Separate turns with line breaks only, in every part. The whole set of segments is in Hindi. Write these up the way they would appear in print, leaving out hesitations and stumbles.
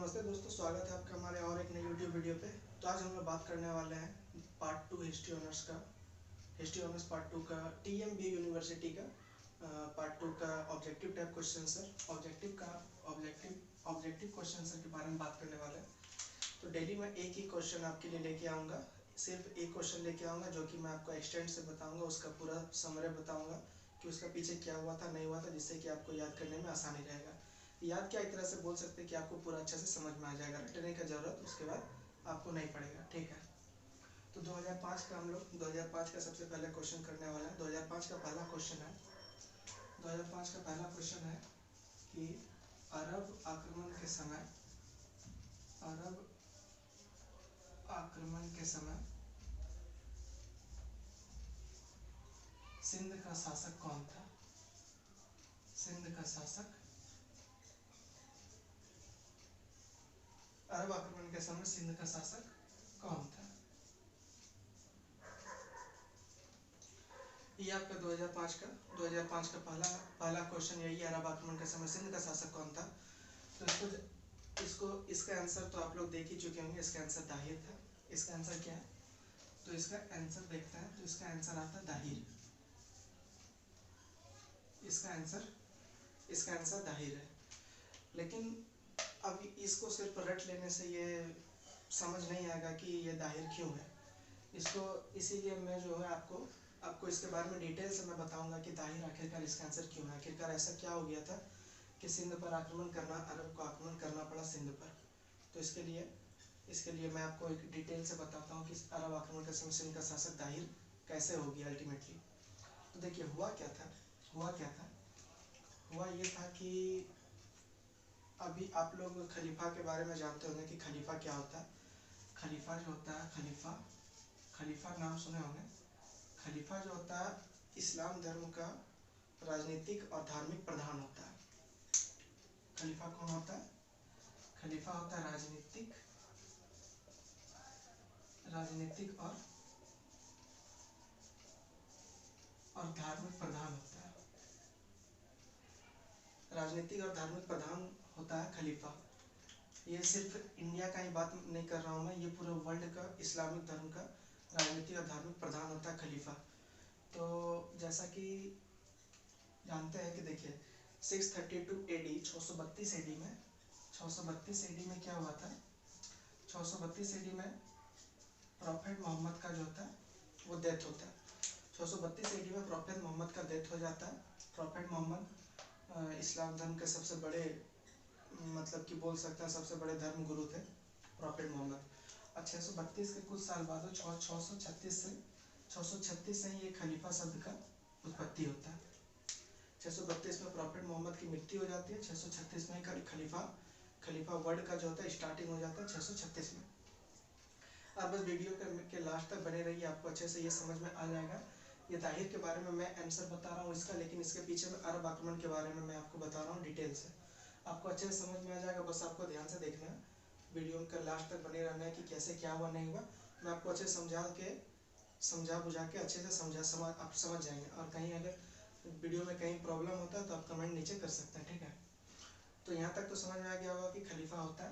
नमस्ते दोस्तों, स्वागत है आपका हमारे और एक नई यूट्यूब वीडियो पे। तो आज हम लोग बात करने वाले हैं पार्ट 2 हिस्ट्री ऑनर्स का। हिस्ट्री ऑनर्स पार्ट 2 का टीएमबी यूनिवर्सिटी का पार्ट 2 का objective type question sir objective question sir के बारे में बात करने वाले हैं। तो डेली मैं एक ही क्वेश्चन आपके लिए लेके आऊँगा, सिर्फ एक क्वेश्चन लेके आऊँगा जो कि मैं आपको एक्सटेंड से बताऊँगा, उसका पूरा समरी बताऊँगा कि उसका पीछे क्या हुआ था नहीं हुआ था, जिससे कि आपको याद करने में आसानी रहेगा। याद क्या, एक तरह से बोल सकते हैं कि आपको पूरा अच्छे से समझ में आ जाएगा, रटने का ज़रूरत उसके बाद आपको नहीं पड़ेगा। ठीक है, तो 2005 का हम लोग 2005 का सबसे पहले क्वेश्चन करने वाला है। 2005 का पहला क्वेश्चन है 2005 का पहला क्वेश्चन है कि अरब आक्रमण के समय सिंध का शासक कौन था? सिंध का शासक अरब आक्रमण के समय सिंध का शासक कौन था? ये आपका 2005 का पहला क्वेश्चन यही है, अरब आक्रमण के समय सिंध का शासक कौन था। तो इसका आंसर तो आप लोग देख ही चुके होंगे। इसका आंसर दाहिर था। इसका आंसर क्या है? तो इसका आंसर देखते हैं। तो इसका आंसर आता है दाहिर। इसका आंसर दाहिर है। लेकिन अब इसको सिर्फ रट लेने से ये समझ नहीं आएगा कि ये दाहिर क्यों है। इसको इसीलिए मैं जो है आपको इसके बारे में डिटेल से मैं बताऊंगा कि दाहिर आखिरकार इसका आंसर क्यों है, आखिरकार ऐसा क्या हो गया था कि सिंध पर अरब को आक्रमण करना पड़ा सिंध पर। तो इसके लिए मैं आपको एक डिटेल से बताता हूँ कि अरब आक्रमण के समय सिंध का शासक दाहिर कैसे हो गया अल्टीमेटली। तो देखिए हुआ क्या था। हुआ ये था कि अभी आप लोग खलीफा के बारे में जानते होंगे कि खलीफा क्या होता है। खलीफा जो होता है, खलीफा नाम सुने होंगे। खलीफा जो होता है इस्लाम धर्म का राजनीतिक और धार्मिक प्रधान होता है। खलीफा कौन होता है? खलीफा होता है राजनीतिक और धार्मिक प्रधान होता है। राजनीतिक और धार्मिक प्रधान होता है खलीफा। ये सिर्फ इंडिया का ही बात नहीं कर रहा हूँ मैं, ये पूरे वर्ल्ड का इस्लामिक धर्म का राजनीतिक और धार्मिक प्रधान होता है खलीफा। तो जैसा कि जानते हैं कि देखिए 632 AD 632 AD में क्या हुआ था? 632 AD में प्रॉफेट मोहम्मद का जो होता है वो डेथ होता है। 632 AD में प्रॉफेट मोहम्मद का डेथ हो जाता है। प्रॉफेट मोहम्मद इस्लाम धर्म के सबसे बड़े, मतलब कि बोल सकते हैं सबसे बड़े धर्म गुरु थे प्रॉफेट मोहम्मद। और 632 के कुछ साल बाद 636 से ही ये खलीफा शब्द का उत्पत्ति होता है। 632 में प्रॉफेट मोहम्मद की मृत्यु हो जाती है। 636 में खलीफा वर्ड का जो होता है स्टार्टिंग हो जाता है 636 में। अब बस वीडियो के लास्ट तक बने रहिए, आपको अच्छे से ये समझ में आ जाएगा। ये दाहिर के बारे में मैं आंसर बता रहा हूँ इसका, लेकिन इसके पीछे में अरब आक्रमण के बारे में मैं आपको बता रहा हूँ डिटेल से। आपको अच्छे से समझ में आ जाएगा, बस आपको ध्यान से देखना है, वीडियो का लास्ट तक बने रहना है कि कैसे क्या हुआ नहीं हुआ। मैं आपको अच्छे समझा बुझा के अच्छे से आप समझ जाएंगे। और कहीं अगर वीडियो में कहीं प्रॉब्लम होता है तो आप कमेंट नीचे कर सकते हैं। ठीक है, तो यहाँ तक तो समझ में आ गया होगा कि खलीफा होता है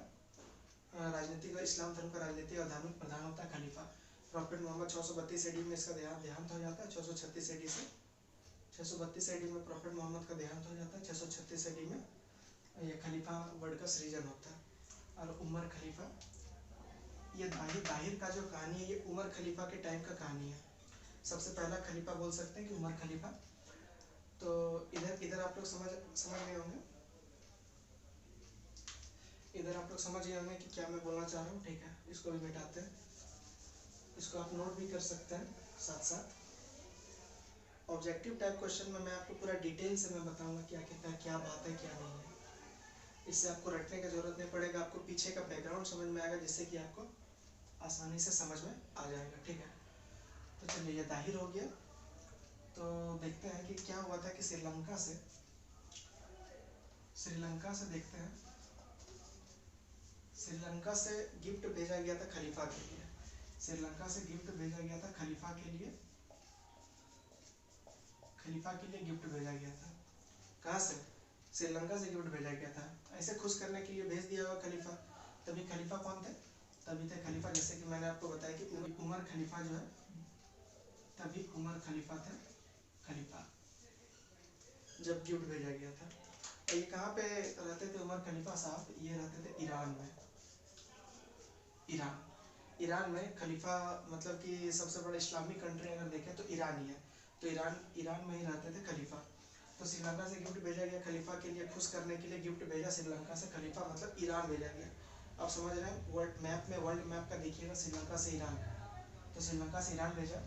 राजनीतिक और इस्लाम धर्म का राजनीतिक और धार्मिक प्रधान होता है खलीफा। प्रॉफेट मोहम्मद 632 AD में इसका देहांत हो जाता है। 636 AD से 632 AD में प्रॉफेट मोहम्मद का देहांत हो जाता है। 636 AD में ये खलीफा वर्ड का सृजन होता है। और उमर खलीफा, ये दाहिर का जो कहानी है ये उमर खलीफा के टाइम का कहानी है। सबसे पहला खलीफा बोल सकते हैं कि उमर खलीफा। तो इधर आप लोग समझ गए होंगे। इधर आप लोग समझ गए होंगे कि क्या मैं बोलना चाह रहा हूँ। ठीक है, इसको भी मिटाते हैं, इसको आप नोट भी कर सकते हैं साथ साथ। ऑब्जेक्टिव टाइप क्वेश्चन में मैं आपको पूरा डिटेल से मैं बताऊंगा कि आखिरकार क्या बात है क्या नहीं है। इससे आपको रटने की जरूरत नहीं पड़ेगा, आपको पीछे का बैकग्राउंड समझ में आएगा, जिससे कि आपको आसानी से समझ में आ जाएगा। ठीक है, तो चलिए ये दाहिर हो गया। तो देखते हैं कि क्या हुआ था कि श्रीलंका से देखते हैं। श्रीलंका से गिफ्ट भेजा गया था खलीफा के लिए। श्रीलंका से गिफ्ट भेजा गया था खलीफा के लिए गिफ्ट भेजा गया था। कहाँ से? श्रीलंका से गिफ्ट भेजा गया था। ऐसे खुश करने के लिए भेज दिया होगा खलीफा तभी खलीफा कौन थे? तभी थे खलीफा, जैसे कि मैंने आपको बताया कि उमर खलीफा जो है, तभी उमर खलीफा थे खलीफा, जब गिफ्ट भेजा गया था। और ये कहाँ पे रहते थे उमर खलीफा साहब? ये रहते थे ईरान में। ईरान, ईरान में खलीफा, मतलब कि सबसे बड़ा इस्लामिक कंट्री अगर देखें तो ईरान ही है, तो ईरान में ही रहते थे खलीफा। तो श्रीलंका से गिफ्ट भेजा गया खलीफा के लिए, खुश करने के लिए गिफ्ट भेजा श्रीलंका से खलीफा, मतलब ईरान भेजा गया। आप समझ रहे हैं? वर्ल्ड मैप का देखिएगा, श्रीलंका से ईरान, तो श्रीलंका से ईरान भेजा।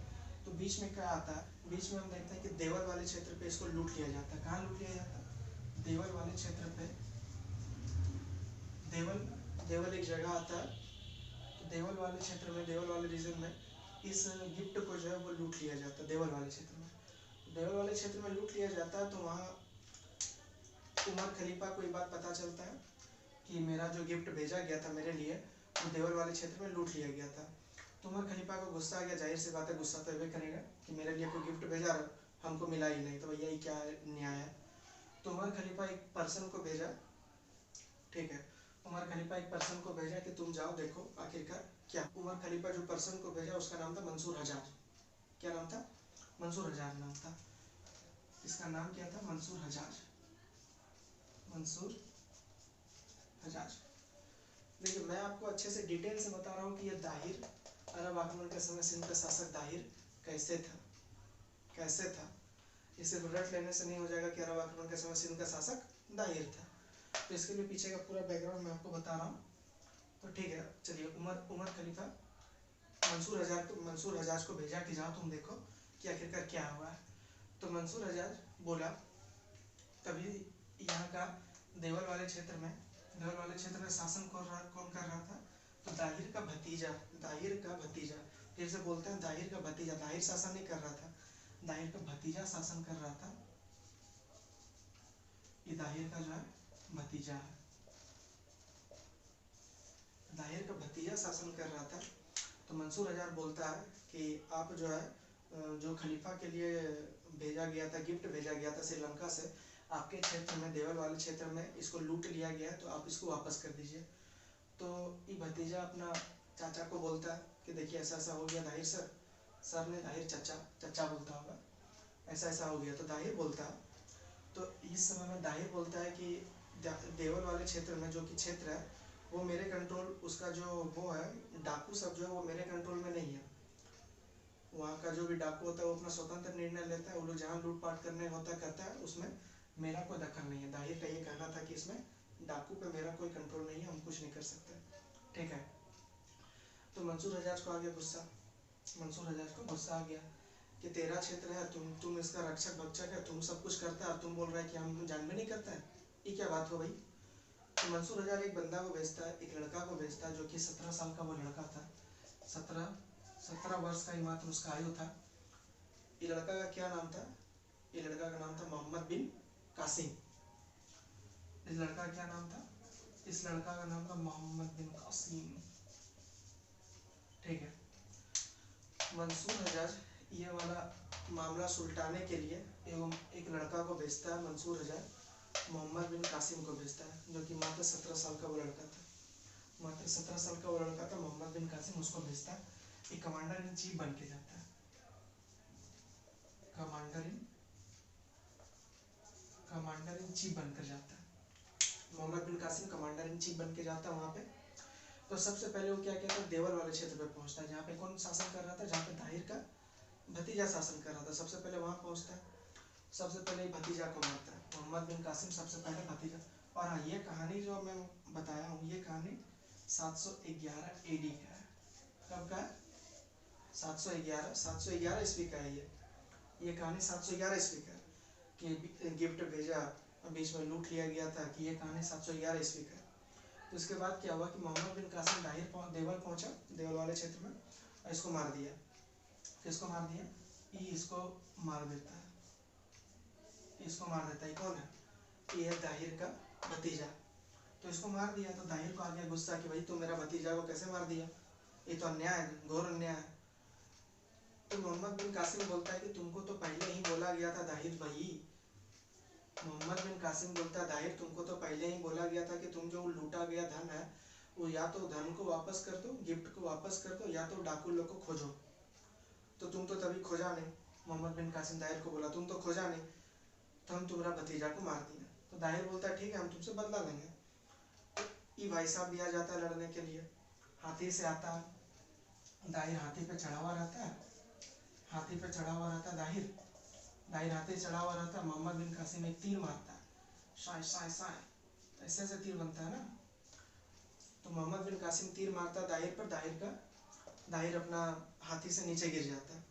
तो बीच में क्या आता है? बीच में हम देखते हैं कि देवल वाले क्षेत्र पे इसको लूट लिया जाता है। कहाँ लूट लिया जाता है? देवल वाले क्षेत्र पे। देवल एक जगह आता है, तो देवल वाले क्षेत्र में, देवल वाले रीजन में इस गिफ्ट को जो है वो लूट लिया जाता है देवल वाले क्षेत्र में। देवल वाले क्षेत्र में लूट लिया जाता है, तो वहाँ उमर खलीफा को ये बात पता चलता है कि मेरा जो गिफ्ट भेजा गया था मेरे लिए, वो देवल वाले क्षेत्र में लूट लिया गया था। तो उमर खलीफा को गुस्सा आ गया, जाहिर सी बात है गुस्सा तो ये करेगा कि मेरे लिए कोई गिफ्ट भेजा हमको मिला ही नहीं, तो भैया ये क्या न्याय है। तो उमर खलीफा एक पर्सन को भेजा, ठीक है, उमर खलीफा एक पर्सन को भेजा कि तुम जाओ देखो आखिरकार क्या। उमर खलीफा जो पर्सन को भेजा उसका नाम था मंसूर हजाज। क्या नाम था? मंसूर हजाज नाम था। इसका नाम क्या था? मंसूर हजाज। मंसूर हजाज। देखिए मैं आपको अच्छे से डिटेल से बता रहा हूँ कि ये दाहिर, अरब आक्रमण के समय सिंध का शासक दाहिर कैसे था, कैसे था। इसे रट लेने से नहीं हो जाएगा कि अरब आक्रमण के समय सिंध का शासक दाहिर था। तो इसके लिए पीछे का पूरा बैकग्राउंड मैं आपको बता रहा हूँ, तो ठीक है। चलिए, उमर खलीफा मंसूर हजाज को भेजा कि जाओ तुम देखो कि आखिरकार क्या हुआ है। तो मंसूर हजाज बोला, तभी यहाँ का देवल वाले क्षेत्र में शासन कौन कर रहा था? तो दाहिर का भतीजा, फिर से बोलते हैं दाहिर का भतीजा, दाहिर शासन नहीं कर रहा था, दाहिर का भतीजा शासन कर रहा था। ये दाहिर का जो है भतीजा है, दाहिर का भतीजा शासन कर रहा था। तो मंसूर हजाज बोलता है कि आप जो है, जो खलीफा के लिए भेजा गया था, गिफ्ट भेजा गया था श्रीलंका से, आपके क्षेत्र में, देवल वाले क्षेत्र में इसको लूट लिया गया है, तो आप इसको वापस कर दीजिए। तो ये भतीजा अपना चाचा को बोलता है कि देखिए ऐसा ऐसा हो गया दाहिर सर ने, दाहिर चचा बोलता होगा, ऐसा ऐसा हो गया। तो दाहिर बोलता है, तो इस समय में दाहिर बोलता है कि देवल वाले क्षेत्र में जो कि क्षेत्र है वो मेरे कंट्रोल, उसका जो वो है डाकू सब जो है वो मेरे कंट्रोल में नहीं है। वहाँ का जो भी डाकू होता है वो अपना स्वतंत्र निर्णय लेता है, वो लोग जहाँ लूटपाट करने होता करता है, उसमें मेरा कोई दखल नहीं है। दाहिर का ये कहना था कि इसमें डाकू पे मेरा कोई कंट्रोल नहीं है, हम कुछ नहीं कर सकते, ठीक है। तो मंसूर हजाज को आ गया गुस्सा, मंसूर हजाज को गुस्सा आ गया कि तेरा क्षेत्र है, तुम इसका रक्षक भक्षक है, तुम सब कुछ करता है और तुम बोल रहा है कि हम जानबे नहीं करते हैं, ये क्या बात हो भाई। तो मंसूर हजाज एक बंदा को भेजता है, एक लड़का को भेजता है, जो कि 17 साल का वो लड़का था, 17 वर्ष का ही मात्र उसका आयु था। ये लड़का का क्या नाम था? ये लड़का का नाम था मोहम्मद बिन कासिम। इस लड़का का क्या नाम था? इस लड़का का नाम था मोहम्मद बिन कासिम, ठीक है। मंसूर हजाज ये वाला मामला सुलटाने के लिए एवं एक लड़का को भेजता है, मंसूर हजाज मोहम्मद बिन कासिम को भेजता है, जो कि मात्र 17 साल का वो लड़का था, मात्र 17 साल का वो लड़का था मोहम्मद बिन कासिम, उसको भेजता है। एक कमांडर इन चीफ बन के जाता है, कमांडर इन चीफ बनकर जाता है। मोहम्मद बिन कासिम कमांडर इन चीफ बन के जाता है वहाँ पे। तो सबसे पहले वो क्या कहता है, देवल वाले क्षेत्र पे पहुँचता है, जहाँ पे कौन शासन कर रहा था? जहाँ पे दाहिर का भतीजा शासन कर रहा था। सबसे पहले वहाँ पहुँचता है, सबसे पहले भतीजा को मारता है, मोहम्मद बिन कासिम सबसे पहले भतीजा। और हाँ, ये कहानी जो मैं बताया हूँ, ये कहानी 711 AD का है। कब का है? 711 ईस्वी का है ये कहानी 711 ईस्वी का है, कि गिफ्ट भेजा, बीच में लूट लिया गया था, कि ये कहानी 711 ईस्वी का है। तो इसके बाद क्या हुआ कि मोहम्मद बिन कासिम देवल पहुंचा, देवल वाले क्षेत्र में, और इसको मार दिया। किसको मार दिया? इसको मार देता है, इसको मार देता है। कौन है? ये है दाहिर का भतीजा। तो इसको मार दिया, तो दाहिर को आ गया गुस्सा कि भाई तुम मेरा भतीजा को कैसे मार दिया, ये तो अन्याय है, घोर अन्याय है। तो मोहम्मद बिन कासिम बोलता है कि तुमको तो पहले ही बोला गया था दाहिर भाई, मोहम्मद बिन कासिम बोलता है दाहिर तुमको तो पहले ही बोला गया था कि तुम जो लूटा गया धन है वो या तो धन को वापस कर दो, गिफ्ट को वापस कर दो, या तो डाकू लोग को खोजो। तो तुम तो तभी खोजा नहीं। मोहम्मद बिन कासिम दाहिर को बोला तुम तो खोजा नहीं, तो हम तुम्हारा भतीजा को मार दिया। तो दाहिर बोलता है ठीक है हम तुमसे बदला लेंगे। ये भाई साहब भी आ जाता है लड़ने के लिए, हाथी से आता है। दाहिर हाथी पे चढ़ा हुआ रहता है, हाथी पे चढ़ा हुआ रहता है दाहिर, दाहिर हाथी चढ़ा हुआ रहता है। मोहम्मद बिन कासिम एक तीर मारता है, शाय शाय शाय, ऐसे ऐसे तीर बनता है ना। तो मोहम्मद बिन कासिम तीर मारता है दाहिर पर, दाहिर अपना हाथी से नीचे गिर जाता है।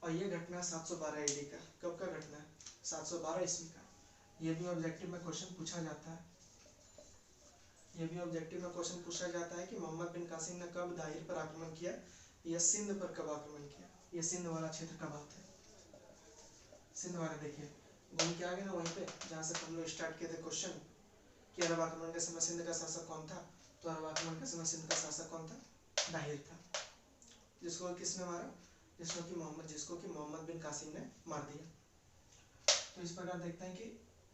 और ये घटना 712 AD का, कब का घटना है? 712 ईस्वी का। ये भी ऑब्जेक्टिव में क्वेश्चन पूछा जाता है, ये भी ऑब्जेक्टिव में क्वेश्चन पूछा जाता है कि मोहम्मद बिन कासिम ने कब दाहिर पर आक्रमण किया, या सिंध पर कब आक्रमण किया। ये सिंध वाला क्षेत्र का बात है। सिंध वाला देखिए घूम के आ गए ना वहीं पे जहाँ से हम लोग स्टार्ट किए थे क्वेश्चन कि अरब आक्रमण के समय सिंध का शासक कौन था। तो अरब आक्रमण के समय सिंध का शासक कौन था? दाहिर था, जिसको किसने मारा? जिसको कि मोहम्मद बिन कासिम ने मार दिया। तो इस प्रकार देखते हैं कि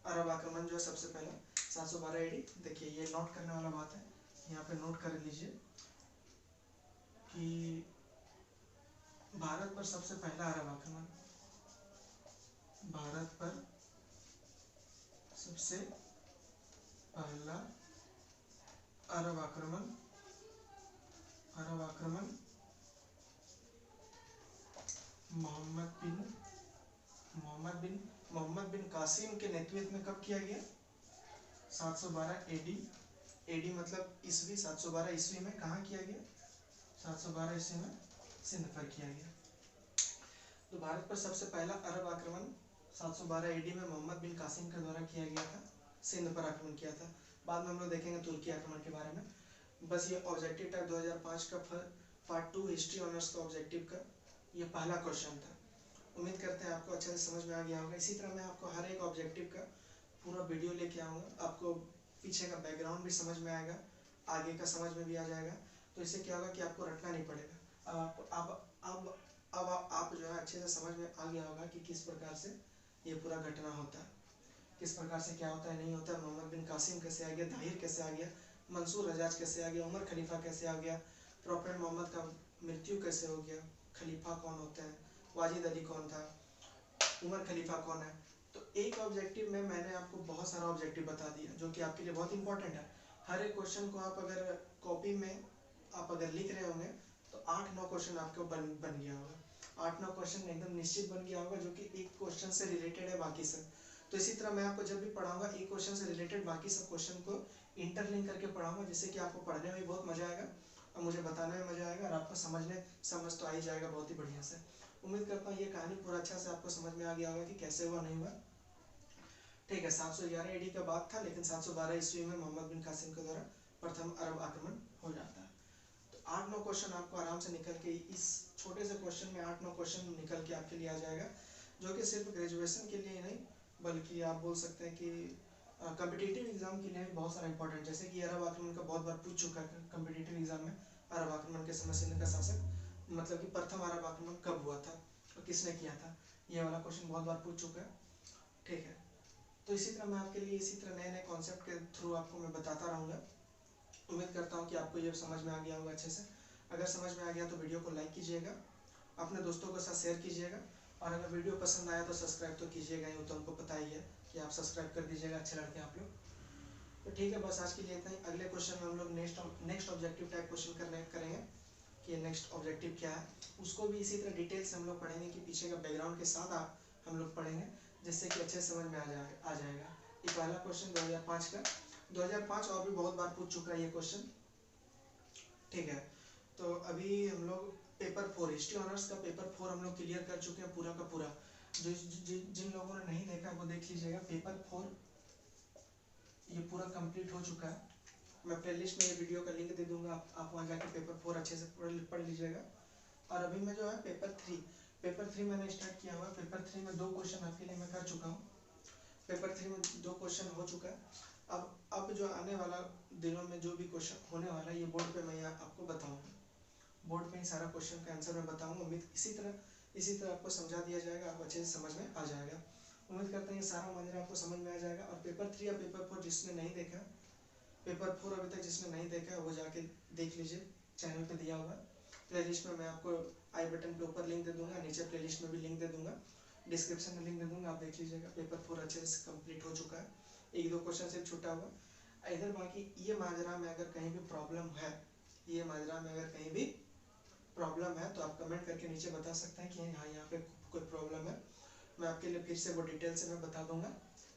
अरब आक्रमण जो है सबसे पहला 712 AD। देखिए ये नोट करने वाला बात है, यहाँ पे नोट कर लीजिए कि भारत पर सबसे पहला अरब आक्रमण, भारत पर सबसे पहला अरब आक्रमण मोहम्मद बिन कासिम के नेतृत्व में कब किया गया? 712 AD। AD मतलब ईस्वी, 712 ईस्वी में कहाँ किया गया? 712 ईस्वी में सिंध पर किया गया। तो भारत पर सबसे पहला अरब आक्रमण 712 AD में मोहम्मद बिन कासिम के द्वारा किया गया था, सिंध पर आक्रमण किया था। बाद में हम लोग देखेंगे तुर्की आक्रमण के बारे में। बस ये ऑब्जेक्टिव टाइप 2005 का पार्ट 2 हिस्ट्री ऑनर्स का ऑब्जेक्टिव का ये पहला क्वेश्चन था। उम्मीद करते हैं आपको अच्छे से समझ में आ गया होगा। इसी तरह मैं आपको हर एक ऑब्जेक्टिव का पूरा वीडियो लेके आऊँगा, आपको पीछे का बैकग्राउंड भी समझ में आएगा, आगे का समझ में भी आ जाएगा। तो इससे क्या होगा कि आपको रटना नहीं पड़ेगा। अब आप जो है अच्छे से समझ में आ गया होगा कि किस प्रकार से ये पूरा घटना होता है, किस प्रकार से क्या होता है नहीं होता है। मोहम्मद बिन कासिम कैसे आ गया, दाहिर कैसे आ गया, मंसूर हजाज कैसे आ गया, उमर खलीफा कैसे आ गया, प्रॉफेट मोहम्मद का मृत्यु कैसे हो गया, खलीफा कौन होते हैं, वाजिद अली कौन था, उमर खलीफा कौन है। तो एक ऑब्जेक्टिव में मैंने आपको बहुत सारा ऑब्जेक्टिव बता दिया जो कि आपके लिए बहुत इंपॉर्टेंट है। हर एक क्वेश्चन को आप अगर कॉपी में आप अगर लिख रहे होंगे तो 8-9 क्वेश्चन आपको बन गया होगा। 8-9 क्वेश्चन एकदम निश्चित बन गया होगा जो कि एक क्वेश्चन से रिलेटेड है बाकी सब। तो इसी तरह मैं आपको जब भी पढ़ाऊंगा एक क्वेश्चन से रिलेटेड बाकी सब क्वेश्चन को इंटरलिंक करके पढ़ाऊंगा, जिससे कि आपको पढ़ने में भी बहुत मजा आएगा और मुझे बताने में मजा आएगा और आपको समझ तो आ ही जाएगा बहुत ही बढ़िया से। उम्मीद करता हूँ ये कहानी पूरा अच्छा से आपको समझ में आ गया होगा कि कैसे हुआ नहीं हुआ। ठीक है, 711 AD का बात था, लेकिन 712 ईस्वी में मोहम्मद बिन कासिम के द्वारा प्रथम अरब आक्रमण हो जाता है। तो 8-9 क्वेश्चन आपको आराम से निकल के, इस छोटे से क्वेश्चन में 8-9 क्वेश्चन निकल के आपके लिए आ जाएगा, जो कि सिर्फ ग्रेजुएशन के लिए ही नहीं बल्कि आप बोल सकते हैं कि कम्पिटिटिव एग्जाम के लिए भी बहुत सारा इंपॉर्टेंट। जैसे कि अरब आक्रमण का बहुत बार पूछ चुका है कम्पिटिटिव एग्जाम में, अरब आक्रमण के समय सिंध का शासक मतलब कि प्रथम अरब आक्रमण कब हुआ था और किसने किया था, ये वाला क्वेश्चन बहुत बार पूछ चुका है। ठीक है, तो इसी तरह मैं आपके लिए इसी तरह नए नए कॉन्सेप्ट के थ्रू आपको मैं बताता रहूँगा। उम्मीद करता हूँ कि आपको ये समझ में आ गया होगा अच्छे से। अगर समझ में आ गया तो वीडियो को लाइक कीजिएगा, अपने दोस्तों के साथ शेयर कीजिएगा, और अगर वीडियो पसंद आया तो सब्सक्राइब तो कीजिएगा ही, तो हमको पता ही है कि आप सब्सक्राइब कर दीजिएगा, अच्छे लड़के आप लोग। तो ठीक है, बस आज के लिए इतना ही। अगले क्वेश्चन में हम लोग नेक्स्ट ऑब्जेक्टिव टाइप क्वेश्चन करेंगे कि नेक्स्ट ऑब्जेक्टिव क्या है, उसको भी इसी तरह डिटेल से हम लोग पढ़ेंगे कि पीछे का बैकग्राउंड के साथ हम लोग पढ़ेंगे, जिससे कि अच्छे समझ में आ जाएगा। ये पहला क्वेश्चन 2005 का, 2005 और भी बहुत बार पूछ चुका है ये क्वेश्चन। ठीक है, तो अभी हम लोग पेपर 4 हिस्ट्री ऑनर्स का पेपर 4 हम लोग क्लियर कर चुके हैं पूरा का पूरा। जिन लोगों ने नहीं देखा वो देख लीजिएगा, पेपर 4 ये पूरा कंप्लीट हो चुका है। मैं प्लेलिस्ट में ये वीडियो का लिंक दे दूंगा, आप वहाँ जाके पेपर 4 अच्छे से पढ़ लीजिएगा। और अभी मैं जो है पेपर 3 मैंने स्टार्ट किया हुआ है। पेपर 3 में 2 क्वेश्चन आपके लिए मैं कर चुका हूँ। पेपर 3 में 2 क्वेश्चन हो चुका है। अब जो आने वाला दिनों में जो भी क्वेश्चन होने वाला है ये बोर्ड पे मैं आपको बताऊंगा, बोर्ड पे ही सारा क्वेश्चन का आंसर मैं बताऊंगा। उम्मीद इसी तरह आपको समझा दिया जाएगा, आप अच्छे से समझ में आ जाएगा। उम्मीद करते हैं ये सारा मंजर आपको समझ में आ जाएगा। और पेपर 3 या पेपर 4 जिसने नहीं देखा पेपर 4 अभी तक जिसने नहीं देखा है वो जाके देख लीजिए, चैनल पे दिया हुआ है। प्लेलिस्ट में मैं आपको आई बटन पे ऊपर लिंक दे दूंगा, नीचे प्लेलिस्ट में भी लिंक दे दूंगा, डिस्क्रिप्शन में लिंक दे दूंगा, आप देख लीजिएगा। पेपर 4 अच्छे से कंप्लीट हो चुका है, एक दो क्वेश्चन सिर्फ छूटा हुआ इधर। बाकी ये माजरा में अगर कहीं भी प्रॉब्लम है, ये माजरा में अगर कहीं भी प्रॉब्लम है तो आप कमेंट करके नीचे बता सकते हैं कि हाँ यहाँ पे कोई प्रॉब्लम है। मैं आपके लिए फिर से वो डिटेल से मैं बता दूंगा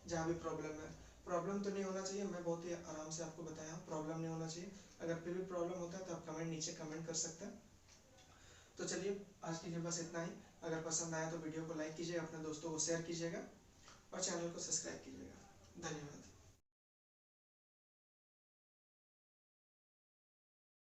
जहाँ भी प्रॉब्लम है। प्रॉब्लम तो नहीं होना चाहिए, मैं बहुत ही आराम से आपको बताया हूँ, प्रॉब्लम नहीं होना चाहिए। अगर फिर भी प्रॉब्लम होता है तो आप कमेंट नीचे कमेंट कर सकते हैं। तो चलिए आज के लिए बस इतना ही। अगर पसंद आया तो वीडियो को लाइक कीजिएगा, अपने दोस्तों को शेयर कीजिएगा और चैनल को सब्सक्राइब कीजिएगा। धन्यवाद।